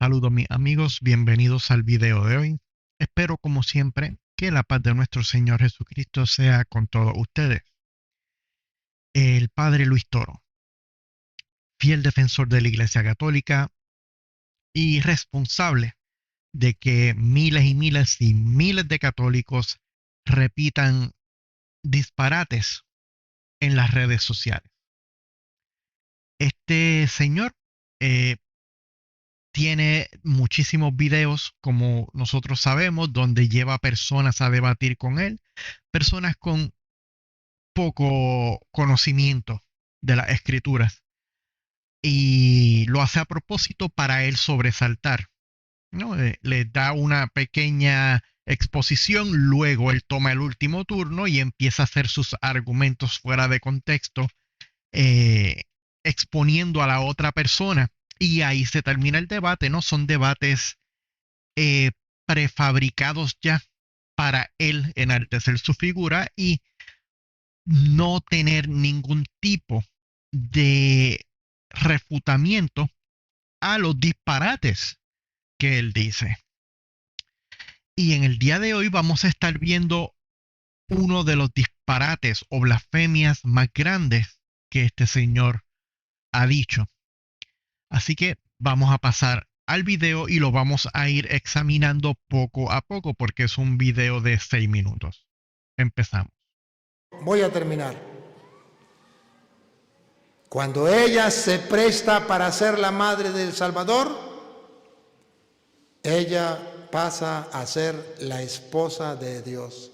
Saludos mis amigos, bienvenidos al video de hoy. Espero como siempre que la paz de nuestro Señor Jesucristo sea con todos ustedes. El Padre Luis Toro, fiel defensor de la Iglesia Católica y responsable de que miles y miles y miles de católicos repitan disparates en las redes sociales. Este señor tiene muchísimos videos, como nosotros sabemos, donde lleva personas a debatir con él, personas con poco conocimiento de las escrituras, y lo hace a propósito para él sobresaltar, ¿no? Le da una pequeña exposición, luego él toma el último turno y empieza a hacer sus argumentos fuera de contexto, eh, exponiendo a la otra persona, y ahí se termina el debate, ¿no? Son debates eh, prefabricados ya para él enaltecer su figura y no tener ningún tipo de refutamiento a los disparates que él dice. Y en el día de hoy vamos a estar viendo uno de los disparates o blasfemias más grandes que este señor ha dicho. Así que vamos a pasar al video y lo vamos a ir examinando poco a poco porque es un video de 6 minutos. Empezamos. Voy a terminar. Cuando ella se presta para ser la madre del Salvador, ella pasa a ser la esposa de Dios.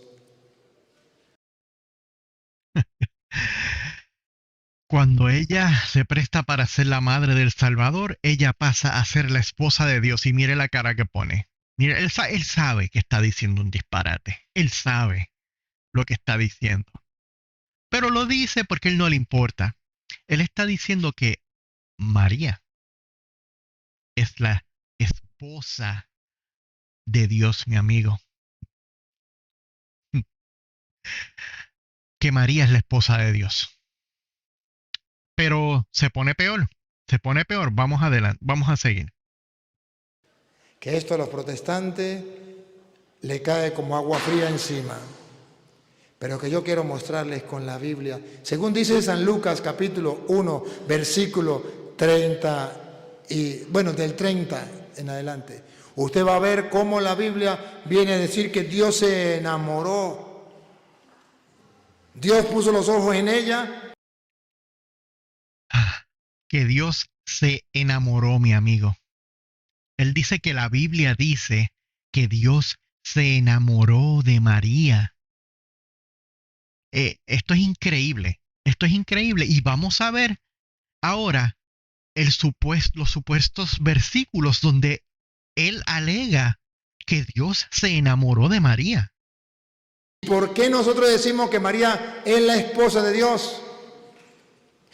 Cuando ella se presta para ser la madre del Salvador, ella pasa a ser la esposa de Dios. Y mire la cara que pone. Mire, él sabe que está diciendo un disparate. Él sabe lo que está diciendo. Pero lo dice porque a él no le importa. Él está diciendo que María es la esposa de Dios, mi amigo. Que María es la esposa de Dios. Pero se pone peor. Se pone peor. Vamos adelante. Vamos a seguir. Que esto a los protestantes le cae como agua fría encima. Pero que yo quiero mostrarles con la Biblia. Según dice San Lucas capítulo 1, versículo 30 y bueno, del 30 en adelante. Usted va a ver cómo la Biblia viene a decir que Dios se enamoró. Dios puso los ojos en ella. Que Dios se enamoró, mi amigo. Él dice que la Biblia dice que Dios se enamoró de María. Esto es increíble. Esto es increíble. Y vamos a ver ahora los supuestos versículos donde él alega que Dios se enamoró de María. ¿Por qué nosotros decimos que María es la esposa de Dios?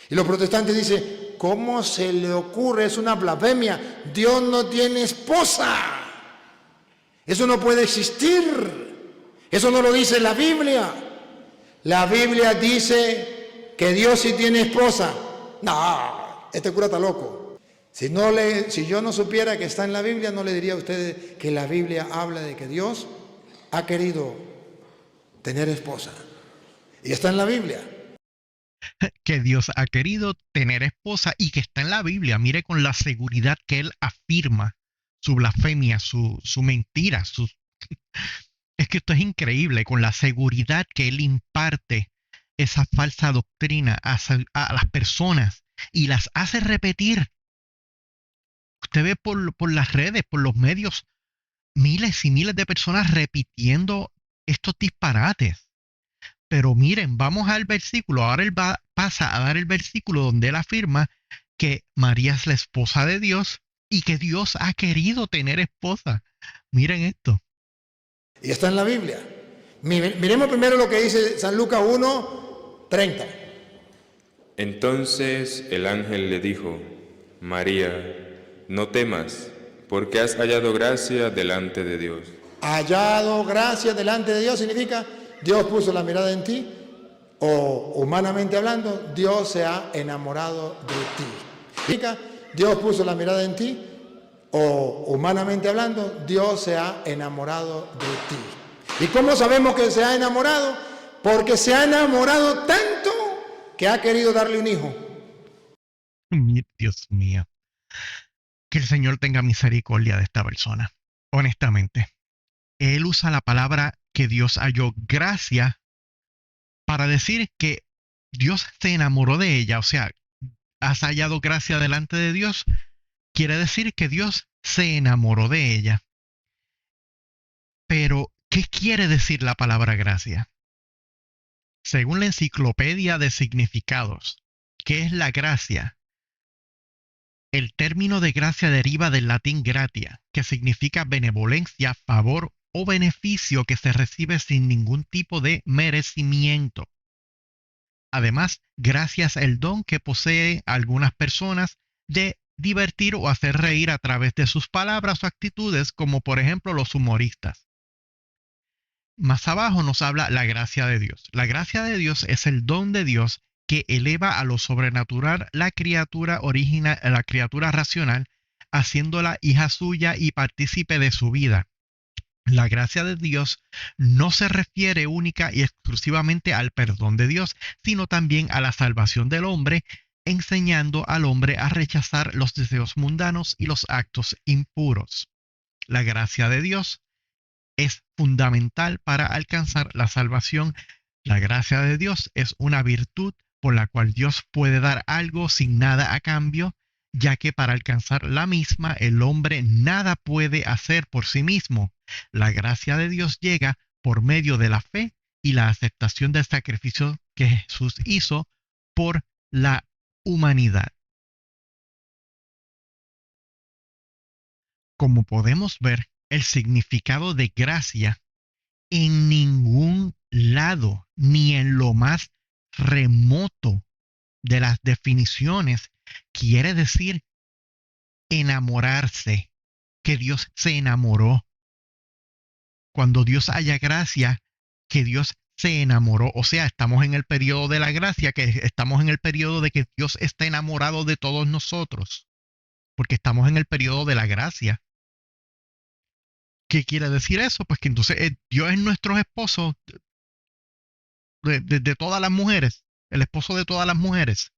Y los protestantes dicen, ¿cómo se le ocurre? Es una blasfemia. Dios no tiene esposa. Eso no puede existir. Eso no lo dice la Biblia. La Biblia dice que Dios sí tiene esposa. No, este cura está loco. Si yo no supiera que está en la Biblia, no le diría a ustedes que la Biblia habla de que Dios ha querido tener esposa. Y está en la Biblia. Que Dios ha querido tener esposa y que está en la Biblia. Mire con la seguridad que él afirma su blasfemia, su mentira. Es que esto es increíble, con la seguridad que él imparte esa falsa doctrina a las personas y las hace repetir. Usted ve por las redes, por los medios, miles y miles de personas repitiendo estos disparates. Pero miren, vamos al versículo. Ahora él pasa a dar el versículo donde él afirma que María es la esposa de Dios y que Dios ha querido tener esposa. Miren esto. Y está en la Biblia. Miremos primero lo que dice San Lucas 1, 30. Entonces el ángel le dijo, María, no temas, porque has hallado gracia delante de Dios. Hallado gracia delante de Dios significa Dios puso la mirada en ti, o humanamente hablando, Dios se ha enamorado de ti. Significa Dios puso la mirada en ti o humanamente hablando, Dios se ha enamorado de ti. ¿Y cómo sabemos que se ha enamorado? Porque se ha enamorado tanto que ha querido darle un hijo. Dios mío. Que el Señor tenga misericordia de esta persona. Honestamente. Él usa la palabra que Dios halló gracia para decir que Dios se enamoró de ella. O sea, has hallado gracia delante de Dios. Quiere decir que Dios se enamoró de ella. Pero, ¿qué quiere decir la palabra gracia? Según la Enciclopedia de Significados, ¿qué es la gracia? El término de gracia deriva del latín gratia, que significa benevolencia, favor o beneficio que se recibe sin ningún tipo de merecimiento. Además, gracia es el don que poseen algunas personas de divertir o hacer reír a través de sus palabras o actitudes, como por ejemplo los humoristas. Más abajo nos habla la gracia de Dios. La gracia de Dios es el don de Dios que eleva a lo sobrenatural la criatura racional, haciéndola hija suya y partícipe de su vida. La gracia de Dios no se refiere única y exclusivamente al perdón de Dios, sino también a la salvación del hombre, enseñando al hombre a rechazar los deseos mundanos y los actos impuros. La gracia de Dios es fundamental para alcanzar la salvación. La gracia de Dios es una virtud por la cual Dios puede dar algo sin nada a cambio, ya que para alcanzar la misma el hombre nada puede hacer por sí mismo. La gracia de Dios llega por medio de la fe y la aceptación del sacrificio que Jesús hizo por la humanidad. Como podemos ver, el significado de gracia en ningún lado, ni en lo más remoto de las definiciones, quiere decir enamorarse, que Dios se enamoró. Cuando Dios haya gracia, que Dios se enamoró. O sea, estamos en el periodo de la gracia, que estamos en el periodo de que Dios está enamorado de todos nosotros, porque estamos en el periodo de la gracia. ¿Qué quiere decir eso? Pues que entonces Dios es nuestro esposo de todas las mujeres, el esposo de todas las mujeres.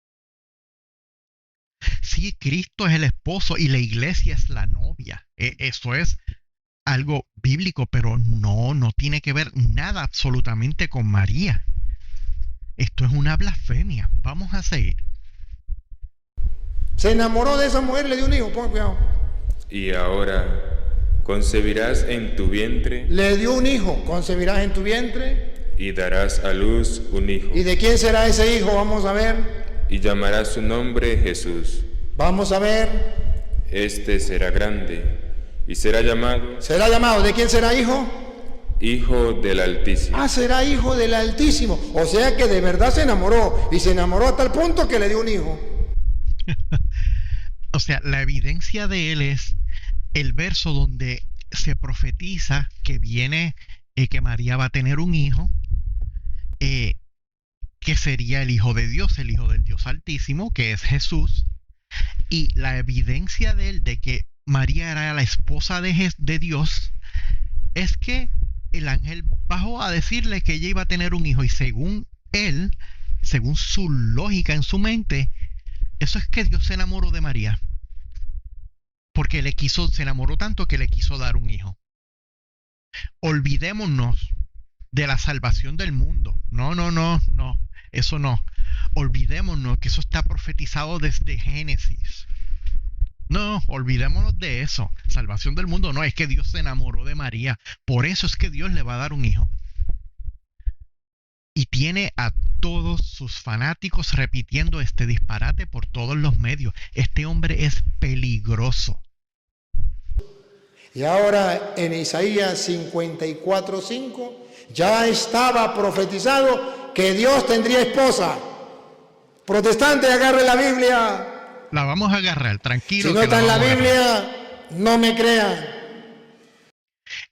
Sí, Cristo es el esposo y la iglesia es la novia. Eso es algo bíblico, pero no tiene que ver nada absolutamente con María. Esto es una blasfemia. Vamos a seguir. Se enamoró de esa mujer, le dio un hijo, ponga cuidado. Y ahora concebirás en tu vientre. Le dio un hijo, concebirás en tu vientre. Y darás a luz un hijo. ¿Y de quién será ese hijo? Vamos a ver. Y llamarás su nombre Jesús. Vamos a ver. Este será grande y será llamado. ¿Será llamado? ¿De quién será hijo? Hijo del Altísimo. Ah, será hijo del Altísimo. O sea que de verdad se enamoró. Y se enamoró hasta el punto que le dio un hijo. O sea, la evidencia de él es el verso donde se profetiza que viene, que María va a tener un hijo, que sería el Hijo de Dios, el Hijo del Dios Altísimo, que es Jesús. Y la evidencia de él, de que María era la esposa de Dios, es que el ángel bajó a decirle que ella iba a tener un hijo. Y según él, según su lógica en su mente, eso es que Dios se enamoró de María. Porque se enamoró tanto que le quiso dar un hijo. Olvidémonos de la salvación del mundo. No, eso no. Olvidémonos que eso está profetizado desde Génesis. No, olvidémonos de eso. Salvación del mundo no, es que Dios se enamoró de María. Por eso es que Dios le va a dar un hijo. Y tiene a todos sus fanáticos repitiendo este disparate por todos los medios. Este hombre es peligroso. Y ahora en Isaías 54:5 ya estaba profetizado que Dios tendría esposa. Protestante, agarre la Biblia. La vamos a agarrar, tranquilo. Si no está en la Biblia, no me crean.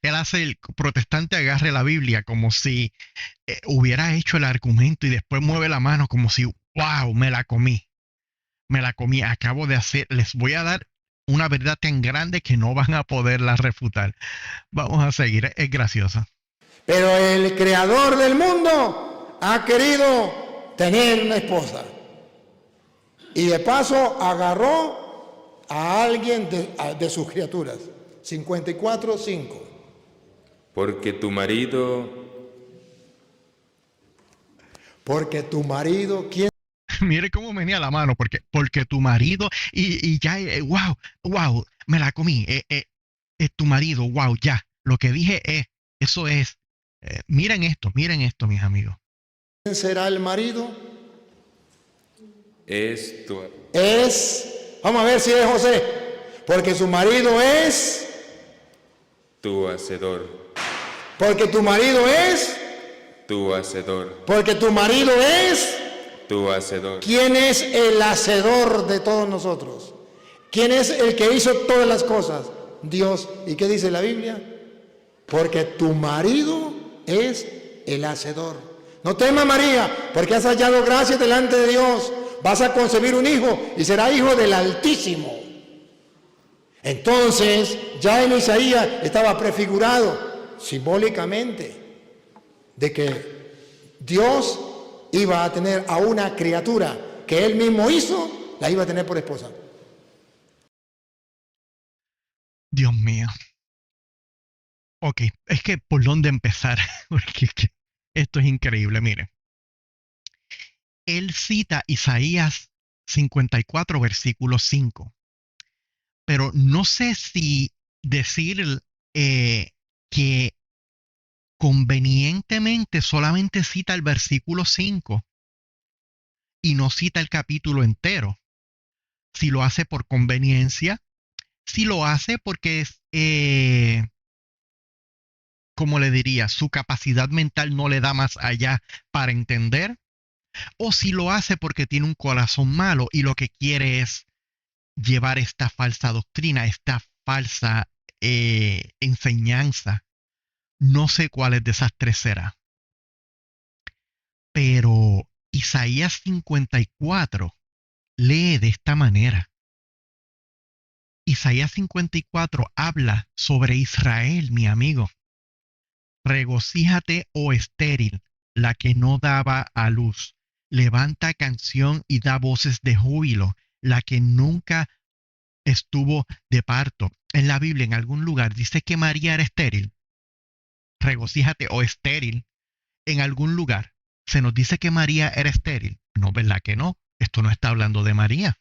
Él hace el protestante agarre la Biblia como si hubiera hecho el argumento y después mueve la mano como si, wow, me la comí. Acabo de hacer, les voy a dar una verdad tan grande que no van a poderla refutar. Vamos a seguir, es graciosa. Pero el creador del mundo ha querido tener una esposa. Y de paso agarró a alguien de sus criaturas. 54:5. Porque tu marido, ¿quién? Mire cómo venía la mano, porque tu marido, y ya, wow, me la comí, es tu marido, wow, ya, lo que dije eso es, miren esto, mis amigos. ¿Quién será el marido? es tu, Vamos a ver si es José, porque su marido es, tu hacedor, porque tu marido es, tu hacedor, porque tu marido es. tu hacedor. ¿Quién es el hacedor de todos nosotros? ¿Quién es el que hizo todas las cosas? Dios. ¿Y qué dice la Biblia? Porque tu marido es el hacedor. No temas, María, porque has hallado gracia delante de Dios. Vas a concebir un hijo y será hijo del Altísimo. Entonces, ya en Isaías estaba prefigurado simbólicamente de que Dios iba a tener a una criatura que él mismo hizo, la iba a tener por esposa. Dios mío. Ok, es que por dónde empezar, porque es que esto es increíble, mire. Él cita Isaías 54, versículo 5, pero no sé si decir que convenientemente solamente cita el versículo 5 y no cita el capítulo entero. Si lo hace por conveniencia, si lo hace porque es, como le diría, su capacidad mental no le da más allá para entender, o si lo hace porque tiene un corazón malo y lo que quiere es llevar esta falsa doctrina, esta falsa enseñanza. No sé cuáles de esas tres será. Pero Isaías 54 lee de esta manera. Isaías 54 habla sobre Israel, mi amigo. Regocíjate, oh estéril, la que no daba a luz. Levanta canción y da voces de júbilo, la que nunca estuvo de parto. En la Biblia, en algún lugar, dice que María era estéril. Regocíjate, oh estéril. En algún lugar se nos dice que María era estéril. No, ¿verdad que no? Esto no está hablando de María.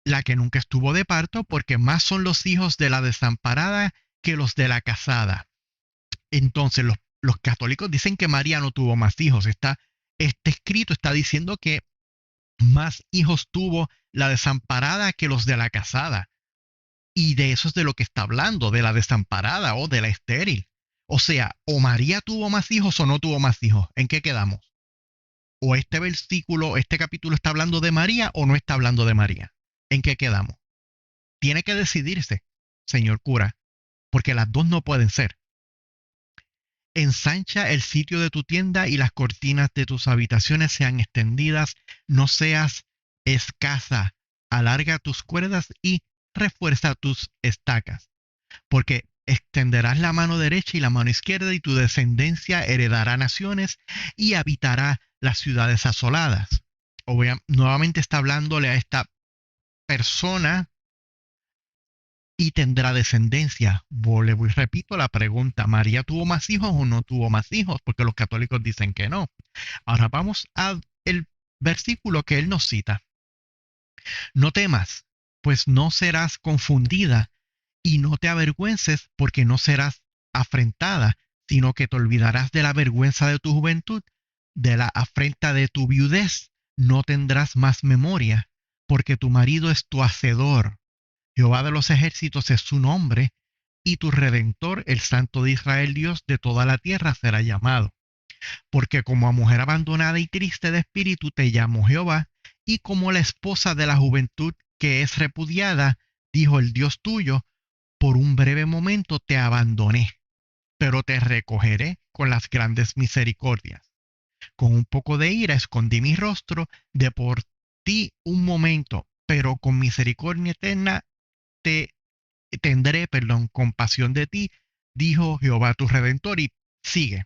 La que nunca estuvo de parto, porque más son los hijos de la desamparada que los de la casada. Entonces los católicos dicen que María no tuvo más hijos. Este escrito está diciendo que más hijos tuvo la desamparada que los de la casada. Y de eso es de lo que está hablando, de la desamparada o de la estéril. O sea, o María tuvo más hijos o no tuvo más hijos. ¿En qué quedamos? O este versículo, este capítulo está hablando de María o no está hablando de María. ¿En qué quedamos? Tiene que decidirse, señor cura, porque las dos no pueden ser. Ensancha el sitio de tu tienda y las cortinas de tus habitaciones sean extendidas, no seas escasa, alarga tus cuerdas y refuerza tus estacas, porque extenderás la mano derecha y la mano izquierda y tu descendencia heredará naciones y habitará las ciudades asoladas. Nuevamente está hablándole a esta persona y tendrá descendencia. Le voy, repito la pregunta, ¿María tuvo más hijos o no tuvo más hijos? Porque los católicos dicen que no. Ahora vamos al versículo que él nos cita. No temas, pues no serás confundida, y no te avergüences, porque no serás afrentada, sino que te olvidarás de la vergüenza de tu juventud, de la afrenta de tu viudez, no tendrás más memoria, porque tu marido es tu hacedor. Jehová de los ejércitos es su nombre, y tu Redentor, el Santo de Israel, Dios de toda la tierra, será llamado. Porque como a mujer abandonada y triste de espíritu te llamó Jehová, y como la esposa de la juventud que es repudiada, dijo el Dios tuyo, por un breve momento te abandoné, pero te recogeré con las grandes misericordias. Con un poco de ira escondí mi rostro de por ti un momento, pero con misericordia eterna tendré, compasión de ti, dijo Jehová tu Redentor, y sigue.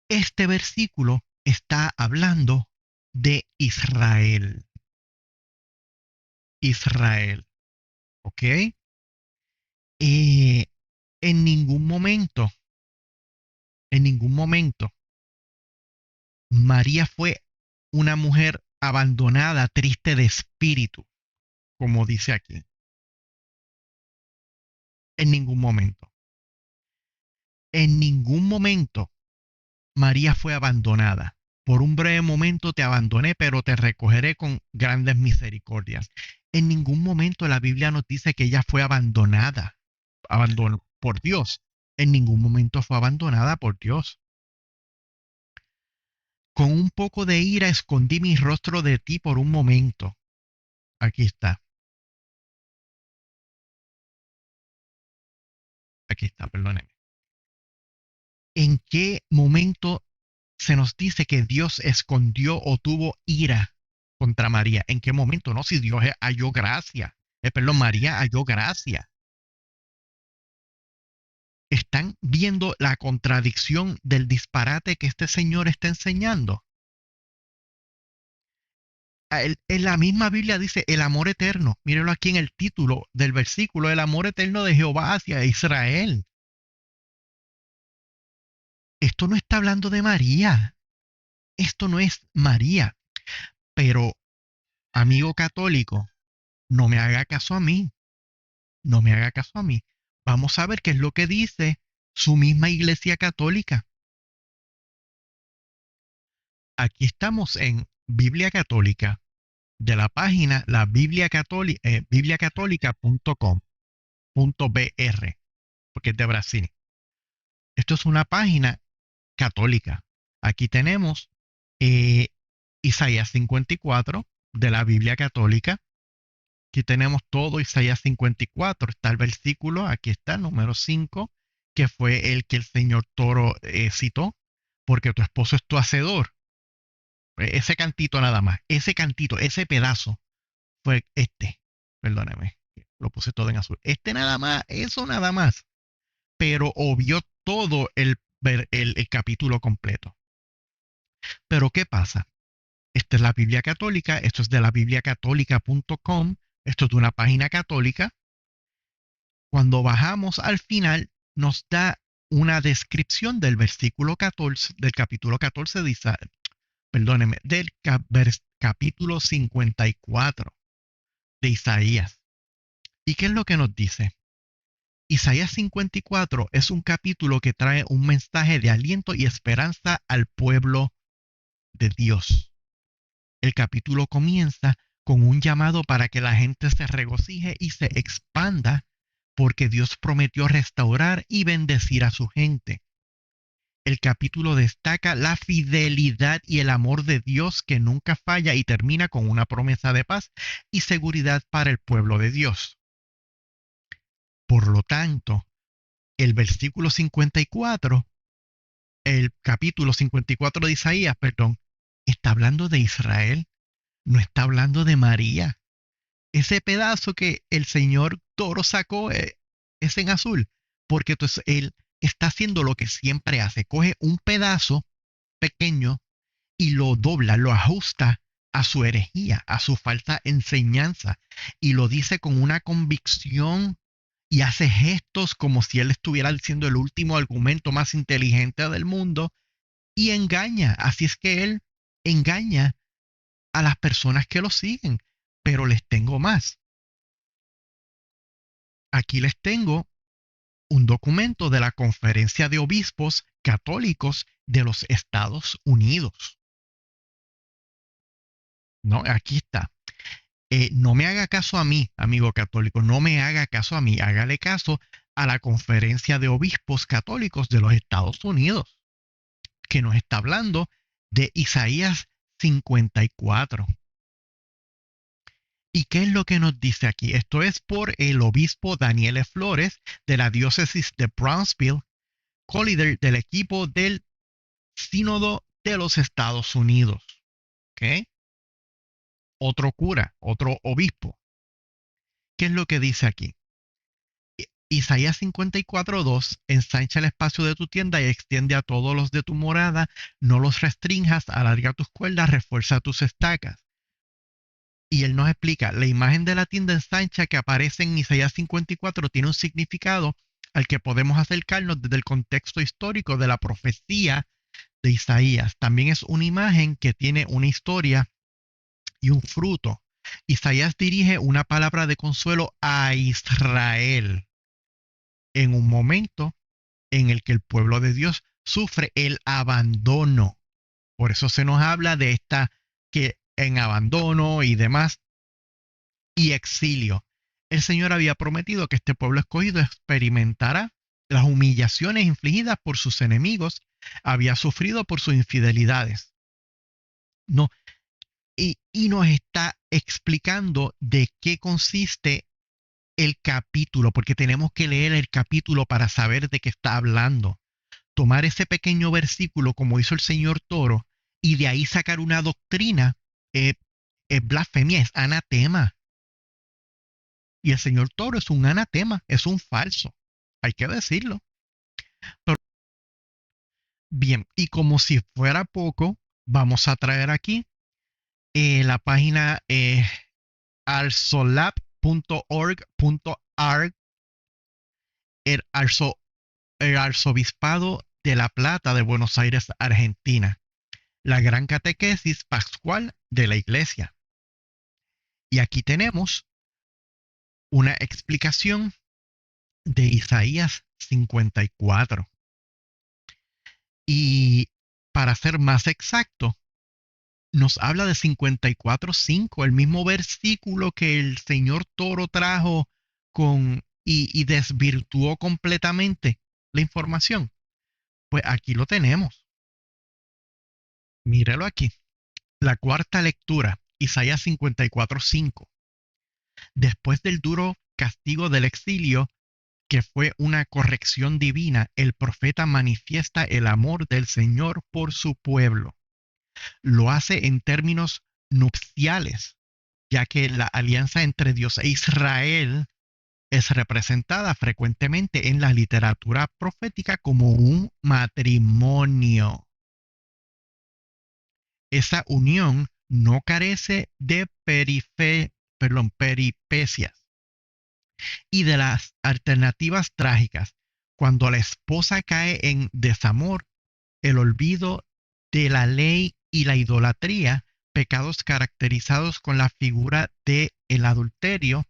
Este versículo está hablando de Israel. Israel, ¿ok? En ningún momento, María fue una mujer abandonada, triste de espíritu, como dice aquí. En ningún momento. En ningún momento María fue abandonada. Por un breve momento te abandoné, pero te recogeré con grandes misericordias. En ningún momento la Biblia nos dice que ella fue abandonada, por Dios. En ningún momento fue abandonada por Dios. Con un poco de ira escondí mi rostro de ti por un momento. Aquí está. Aquí está, perdónenme. ¿En qué momento se nos dice que Dios escondió o tuvo ira contra María? ¿En qué momento? No, si Dios halló gracia. María halló gracia. ¿Están viendo la contradicción del disparate que este señor está enseñando? En la misma Biblia dice el amor eterno. Mírenlo aquí en el título del versículo, el amor eterno de Jehová hacia Israel. Esto no está hablando de María. Esto no es María. Pero, amigo católico, no me haga caso a mí. No me haga caso a mí. Vamos a ver qué es lo que dice su misma iglesia católica. Aquí estamos en Biblia Católica, de la página la bibliacatólica.com.br, porque es de Brasil. Esto es una página católica. Aquí tenemos Isaías 54 de la Biblia Católica. Aquí tenemos todo Isaías 54. Está el versículo, aquí está, número 5, que fue el que el señor Toro citó, porque tu esposo es tu hacedor. Ese cantito nada más, ese cantito, ese pedazo fue perdóneme, lo puse todo en azul. Nada más, eso nada más. Pero obvió todo el capítulo completo. Pero ¿qué pasa? Esta es la Biblia Católica, esto es de la bibliacatólica.com, esto es de una página católica. Cuando bajamos al final, nos da una descripción del versículo 14, del capítulo 14 de Isaías, perdóneme, del capítulo 54 de Isaías. ¿Y qué es lo que nos dice? Isaías 54 es un capítulo que trae un mensaje de aliento y esperanza al pueblo de Dios. El capítulo comienza con un llamado para que la gente se regocije y se expanda, porque Dios prometió restaurar y bendecir a su gente. El capítulo destaca la fidelidad y el amor de Dios que nunca falla y termina con una promesa de paz y seguridad para el pueblo de Dios. Por lo tanto, el versículo 54, el capítulo 54 de Isaías, está hablando de Israel, no está hablando de María. Ese pedazo que el señor Toro sacó es en azul, porque entonces él está haciendo lo que siempre hace, coge un pedazo pequeño y lo dobla, lo ajusta a su herejía, a su falsa enseñanza, y lo dice con una convicción y hace gestos como si él estuviera diciendo el último argumento más inteligente del mundo, y engaña. Así es que él engaña a las personas que lo siguen. Pero les tengo más. Aquí les tengo un documento de la Conferencia de Obispos Católicos de los Estados Unidos. No, aquí está. No me haga caso a mí, amigo católico, no me haga caso a mí, hágale caso a la Conferencia de Obispos Católicos de los Estados Unidos, que nos está hablando de Isaías 54. ¿Y qué es lo que nos dice aquí? Esto es por el obispo Daniel E. Flores de la diócesis de Brownsville, co-líder del equipo del Sínodo de los Estados Unidos. ¿Ok? Otro cura, otro obispo. ¿Qué es lo que dice aquí? Isaías 54:2, ensancha el espacio de tu tienda y extiende a todos los de tu morada, no los restrinjas, alarga tus cuerdas, refuerza tus estacas. Y él nos explica, la imagen de la tienda ensancha que aparece en Isaías 54 tiene un significado al que podemos acercarnos desde el contexto histórico de la profecía de Isaías. También es una imagen que tiene una historia y un fruto. Isaías dirige una palabra de consuelo a Israel en un momento en el que el pueblo de Dios sufre el abandono. Por eso se nos habla de esta que en abandono y demás y exilio. El Señor había prometido que este pueblo escogido experimentará las humillaciones infligidas por sus enemigos, había sufrido por sus infidelidades. No, y nos está explicando de qué consiste el capítulo, porque tenemos que leer el capítulo para saber de qué está hablando. Tomar ese pequeño versículo como hizo el señor Toro y de ahí sacar una doctrina es blasfemia, es anatema. Y el señor Toro es un anatema, es un falso. Hay que decirlo. Pero, bien, y como si fuera poco, vamos a traer aquí la página alsolab.org.ar, el, el Arzobispado de La Plata de Buenos Aires, Argentina. La Gran Catequesis Pascual de la Iglesia. Y aquí tenemos una explicación de Isaías 54. Y para ser más exacto, nos habla de 54:5, el mismo versículo que el señor Toro trajo y desvirtuó completamente la información. Pues aquí lo tenemos. Míralo aquí. La cuarta lectura, Isaías 54:5. Después del duro castigo del exilio, que fue una corrección divina, el profeta manifiesta el amor del Señor por su pueblo. Lo hace en términos nupciales, ya que la alianza entre Dios e Israel es representada frecuentemente en la literatura profética como un matrimonio. Esa unión no carece de peripecias y de las alternativas trágicas. Cuando la esposa cae en desamor, el olvido de la ley y la idolatría, pecados caracterizados con la figura de el adulterio,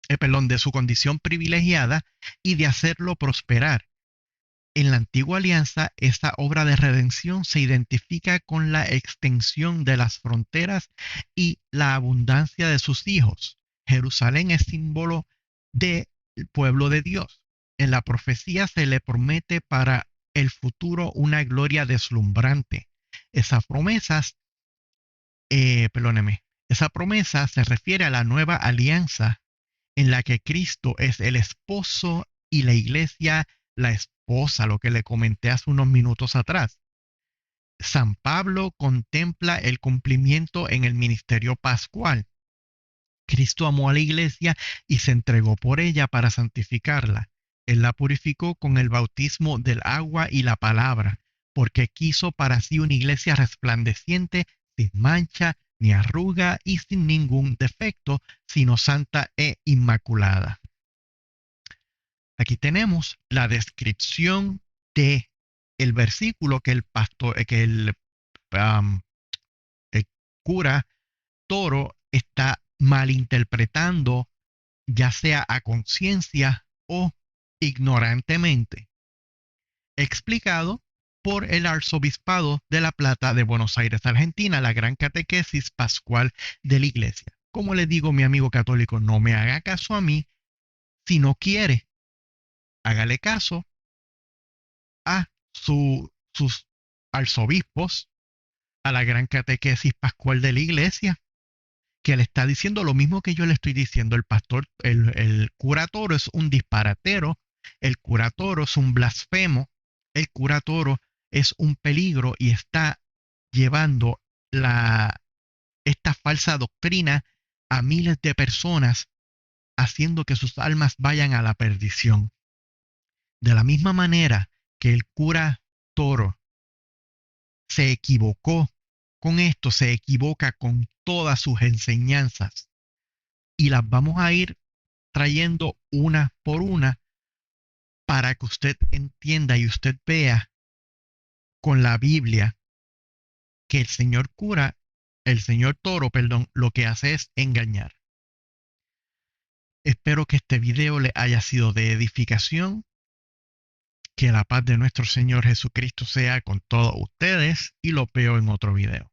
de su condición privilegiada y de hacerlo prosperar. En la antigua alianza, esta obra de redención se identifica con la extensión de las fronteras y la abundancia de sus hijos. Jerusalén es símbolo del pueblo de Dios. En la profecía se le promete para el futuro una gloria deslumbrante. Esa promesa se refiere a la nueva alianza en la que Cristo es el esposo y la iglesia la esposa, lo que le comenté hace unos minutos atrás. San Pablo contempla el cumplimiento en el ministerio pascual. Cristo amó a la iglesia y se entregó por ella para santificarla. Él la purificó con el bautismo del agua y la palabra, porque quiso para sí una iglesia resplandeciente, sin mancha ni arruga y sin ningún defecto, sino santa e inmaculada. Aquí tenemos la descripción de el versículo que el cura Toro está malinterpretando, ya sea a conciencia o ignorantemente, explicado por el Arzobispado de La Plata de Buenos Aires, Argentina, la Gran Catequesis Pascual de la Iglesia. Como le digo, mi amigo católico, no me haga caso a mí. Si no quiere, hágale caso a sus arzobispos, a la Gran Catequesis Pascual de la Iglesia, que le está diciendo lo mismo que yo le estoy diciendo. El pastor, el cura Toro es un disparatero, el cura Toro es un blasfemo, el cura Toro es un peligro y está llevando esta falsa doctrina a miles de personas haciendo que sus almas vayan a la perdición. De la misma manera que el cura Toro se equivocó con esto, se equivoca con todas sus enseñanzas. Y las vamos a ir trayendo una por una para que usted entienda y usted vea con la Biblia que el señor Toro, perdón, lo que hace es engañar. Espero que este video le haya sido de edificación. Que la paz de nuestro Señor Jesucristo sea con todos ustedes y lo veo en otro video.